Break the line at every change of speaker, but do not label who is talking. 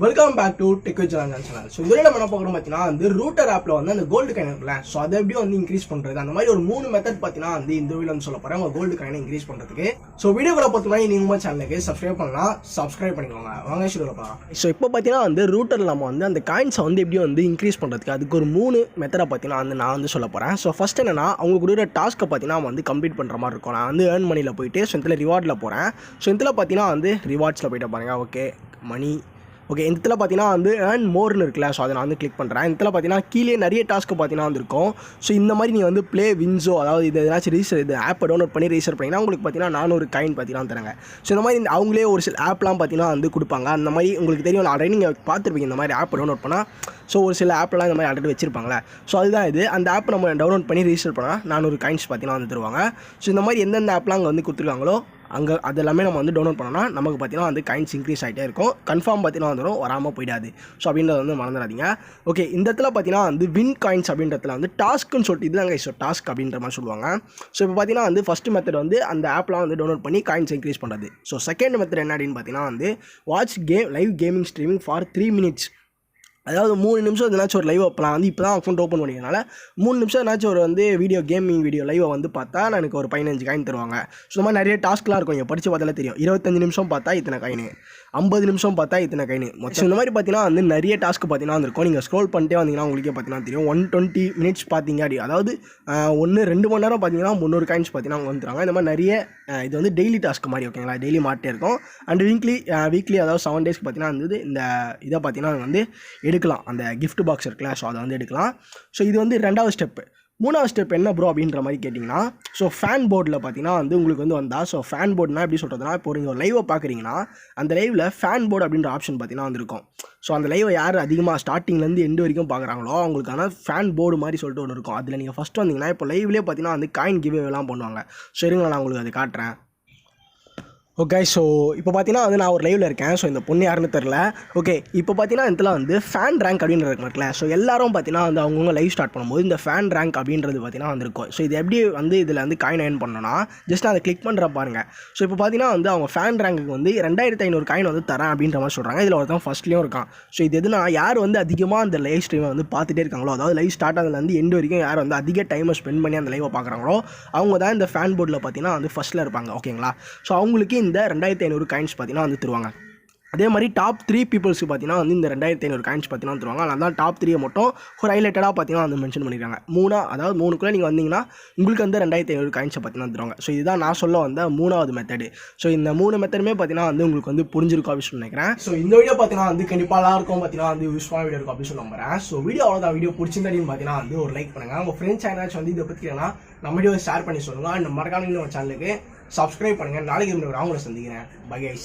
Welcome back to tech with Jana channel. So இதில் நம்ம என்ன பார்க்குறோம் பார்த்தீங்கன்னா வந்து ரூட்டர் ஆப்பில் வந்து அந்த கோல்டு காயின் இருக்குல்ல, ஸோ அதை எப்படி வந்து இன்க்ரீஸ் பண்ணுறது, அந்த மாதிரி ஒரு 3 மெத்தட் பார்த்தீங்கன்னா வந்து இந்த வீடியோ வந்து சொல்ல போகிறேன் உங்கள் கோல்டு காயினை இன்க்ரீஸ் பண்ணுறதுக்கு. ஸோ வீடியோவில் பார்த்தீங்கன்னா நீங்கள் சேனலுக்கு சப்ஸ்கிரைப் பண்ணலாம், சப்ஸ்கிரைப் பண்ணிக்கோங்க. வாங்க ஷூரில் பார்க்கலாம். ஸோ இப்போ பார்த்தீங்கன்னா வந்து ரூட்டரில் நம்ம வந்து அந்த காயின்ஸை வந்து எப்படி வந்து இன்க்ரீஸ் பண்ணுறதுக்கு அதுக்கு ஒரு 3 மெத்தடை பார்த்தீங்கன்னா வந்து நான் வந்து சொல்ல போகிறேன். ஸோ ஃபஸ்ட் என்னன்னா அவங்க கொடுக்குற டாஸ்க்கை பார்த்தீங்கன்னா வந்து கம்ப்ளீட் பண்ணுற மாதிரி இருக்கும். நான் வந்து ஏர்ன் மணியில் போயிட்டு ஸோ இதில் ரிவார்டில் போகிறேன். ஸோ இதில் பார்த்தீங்கன்னா வந்து ரிவார்ட்ஸில் போய்ட்டு பாருங்கள். ஓகே மணி ஓகே இந்த இடத்துல பார்த்தீங்கன்னா வந்து ஏர்ன் மோர்னு இருக்குல்ல, ஸோ அதை நான் வந்து கிளிக் பண்ணுறேன். இந்த இடத்துல பார்த்தீங்கன்னா கீழே நிறைய டாஸ்க்கு பார்த்தீங்கன்னா வந்துருக்கும். ஸோ இந்த மாதிரி நீங்கள் வந்து ப்ளே வின்ஸோ, அதாவது இது ஏதாச்சும் ரீசர் இது ஆப்பை டவுன்லோட் பண்ணி ரீசர் பண்ணிங்கன்னா உங்களுக்கு பார்த்தீங்கன்னா 400 காயின் பார்த்தீங்கன்னா தராங்க. ஸோ இந்த மாதிரி அவங்களே ஒரு சில ஆப்லாம் பார்த்தீங்கன்னா வந்து கொடுப்பாங்க. அந்த மாதிரி உங்களுக்கு தெரியும், ஆல்ரெடி நீங்கள் பார்த்துருப்பீங்க இந்த மாதிரி ஆப் டவுன்லோட் பண்ணால். ஸோ ஒரு சில ஆப்லாம் இந்த மாதிரி ஆல்ரெடி வச்சிருப்பாங்களே, ஸோ அதுதான் இது. அந்த ஆப் நம்ம டவுன்லோட் பண்ணி ரீசர் பண்ணால் 400 காயின்ஸ் பார்த்தீங்கன்னா வந்து தருவாங்க. ஸோ இந்த மாதிரி எந்தெந்த ஆப்லாம் அங்கே வந்து கொடுத்துருக்காங்களோ அங்கே அது எல்லாமே நம்ம வந்து டவுன்லோட் பண்ணோம்னா நமக்கு பார்த்தீங்கன்னா வந்து காயின்ஸ் இன்க்ரீஸ் ஆகிட்டே இருக்கும். கன்ஃபார்ம் பார்த்தீங்கன்னா வந்துடும், வராமல் போயிடாது. ஸோ அப்படின்றத வந்து மறந்துடாதீங்க. ஓகே இந்த இடத்துல பார்த்தீங்கன்னா வந்து வின் காயின்ஸ் அப்படின்றதுல வந்து டாஸ்க்குன்னு சொல்லிட்டு இதுதாங்க. ஸோ டாஸ்க் அப்படின்ற மாதிரி சொல்லுவாங்க. ஸோ இப்போ பார்த்தீங்கன்னா வந்து ஃபஸ்ட் மெத்தட் வந்து அந்த ஆப்லாம் வந்து டவுன்லோட் பண்ணி காயின்ஸ் இன்க்ரீஸ் பண்ணுறது. ஸோ செகண்ட் மெத்தட் என்ன அப்படின்னு பார்த்தீங்கன்னா வந்து watch live gaming streaming for 3 minutes. அதாவது 3 நிமிஷம் எதுனாச்சும் ஒரு லைவ் நான் வந்து இப்போ தான் அக்கௌண்ட் ஓப்பன் பண்ணிக்கிறனால 3 நிமிஷம் என்னாச்சும் ஒரு வந்து கேமிங் வீடியோ லைவை வந்து பார்த்தா எனக்கு ஒரு 15 காயின் தருவாங்க. ஸோ இந்த மாதிரி நிறைய டாஸ்க்லாம் இருக்கும், இங்கே படித்து பார்த்தாலே தெரியும். 25 நிமிஷம் பார்த்தா இத்தனை காயின், 50 நிமிஷம் பார்த்தா இத்தனை காயின் மொத்தம். இந்த மாதிரி பார்த்தீங்கன்னா வந்து நிறைய டாஸ்க்கு பார்த்தீங்கன்னா வந்துருக்கும். நீங்கள் ஸ்க்ரோல் பண்ணிட்டே வந்தீங்கன்னா உங்களுக்கே பார்த்தீங்கன்னா தெரியும். 120 minutes பார்த்தீங்க அப்படி, அதாவது 1-2 மணி நேரம் பார்த்தீங்கன்னா 300 காயின்ஸ் பார்த்தீங்கன்னா அவங்க வந்துருவாங்க. இந்த மாதிரி நிறைய இது வந்து டெய்லி டாஸ்க் மாதிரி, ஓகேங்களா, டெய்லி மாட்டே இருக்கும். அண்ட் வீக்லி அதாவது 7 டேஸ்க்கு பார்த்தீங்கன்னா வந்து இந்த இதை பார்த்தீங்கன்னா வந்து எடுக்கலாம், அந்த கிஃப்ட் பாக்ஸ் இருக்குல்ல, ஸோ அதை வந்து எடுக்கலாம். ஸோ இது வந்து 2வது ஸ்டெப்பு. 3வது ஸ்டெப் என்ன ப்ரோ அப்படின்ற மாதிரி கேட்டிங்கன்னா, ஸோ ஃபேன் போர்டில் பார்த்தீங்கன்னா வந்து உங்களுக்கு வந்து வந்தால், ஸோ ஃபேன் போர்டுனா எப்படி சொல்கிறதுனா, இப்போ நீங்கள் ஒரு லைவை பார்க்குறீங்கன்னா அந்த லைவில் ஃபேன் போர்டு அப்படின்ற ஆப்ஷன் பார்த்தீங்கன்னா வந்துருக்கும். ஸோ அந்த லைவை யார் அதிகமாக ஸ்டார்டிங்லேருந்து எண்டு வரைக்கும் பார்க்குறாங்களோ அவங்களுக்கான ஃபேன் போர்டு மாதிரி சொல்லிட்டு ஒன்று இருக்கும். அதில் நீங்கள் ஃபஸ்ட்டு வந்தீங்கன்னா இப்போ லைவ்லேயே பார்த்தீங்கன்னா வந்து காயின் கிவ்வேலாம் பண்ணுவாங்க. ஸோ இருங்க நான் உங்களுக்கு அதை காட்டுறேன். ஓகே ஸோ இப்போ பார்த்தீங்கன்னா வந்து நான் ஒரு லைவில் இருக்கேன். ஸோ இந்த பொண்ணு யாருன்னு தெரில. ஓகே இப்போ பார்த்தீங்கன்னா இதில் வந்து ஃபேன் ரேங்க் அப்படின்ற இருக்குல்ல, ஸோ எல்லாரும் பார்த்தீங்கன்னா வந்து அவங்கவுங்க லைவ் ஸ்டார்ட் பண்ணும்போது இந்த ஃபேன் ரேங்க் அப்படின்றது பார்த்தீங்கன்னா வந்துருக்கும். ஸோ இது எப்படி வந்து இதில் வந்து காயின் ஏர்ன் பண்ணணும்னா ஜஸ்ட் அதை கிளிக் பண்ணுற பாருங்கள். ஸோ இப்போ பார்த்தீங்கன்னா வந்து அவங்க ஃபேன் ரேங்க்கு வந்து 2500 காயின் வந்து தரேன் அப்படின்ற மாதிரி சொல்கிறாங்க. இதில் ஒருத்தன் ஃபஸ்ட்லேயும் இருக்கான். ஸோ இது எதுனா யார் வந்து அதிகமாக அந்த லைவ் ஸ்ட்ரீமை வந்து பார்த்துட்டே இருக்காங்களோ, அதாவது லைவ் ஸ்டார்ட் ஆனதுலேருந்து எண்டு வரைக்கும் யார் வந்து அதிக டைமை ஸ்பெண்ட் பண்ணி அந்த லைவை பார்க்குறாங்களோ அவங்க தான் இந்த ஃபேன் போர்டில் பார்த்தீங்கன்னா வந்து ஃபஸ்ட்டில் இருப்பாங்க, ஓகேங்களா. ஸோ அவங்களுக்கு இந்த 2500 காயின்ஸ் பார்த்தீங்கன்னா வந்து தருவாங்க. அதே மாதிரி டாப் 3 பீப்புள்ஸுக்கு பார்த்தீங்கன்னா வந்து இந்த 2500 காயின்ஸ் பார்த்தீங்கன்னா தருவாங்க. அதனால் டாப் 3 மட்டும் ஒரு ஹைலைட்டடாக பார்த்தீங்கன்னா வந்து மென்ஷன் பண்ணியிருக்காங்க. 3க்குள்ளே நீங்கள் வந்தீங்கன்னா உங்களுக்கு வந்து 2500 காயின்ஸை பார்த்தீங்கன்னா தருவாங்க. ஸோ இதுதான் நான் சொல்ல வந்த 3வது மெத்தடு. ஸோ இந்த 3 மெத்தடுமே பார்த்தீங்கன்னா வந்து உங்களுக்கு வந்து புரிஞ்சிருக்கும் அப்படின்னு நினைக்கிறேன். ஸோ இந்த வீடியோ பார்த்தீங்கன்னா வந்து கண்டிப்பாக எல்லாருக்கும் பார்த்தீங்கன்னா வந்து யூஸ்ஃபுல்லான வீடியோ இருக்கும் அப்படின்னு சொல்ல நம்புறேன். ஸோ வீடியோ அவ்வளோதான். வீடியோ பிடிச்சிருந்தாலும் பார்த்தீங்கன்னா வந்து ஒரு லைக் பண்ணுங்கள். உங்கள் ஃப்ரெண்ட்ஸ் சேனல்ஸ் வந்து இதை பற்றி நம்ம வீடியோ ஷேர் பண்ணி சொல்லுங்கள். அண்ட் மறக்காம நம்ம சேனலுக்கு சப்ஸ்கிரைப் பண்ணுங்கள். நாளைக்கு அவங்கள சந்திக்கிறேன். Bye guys.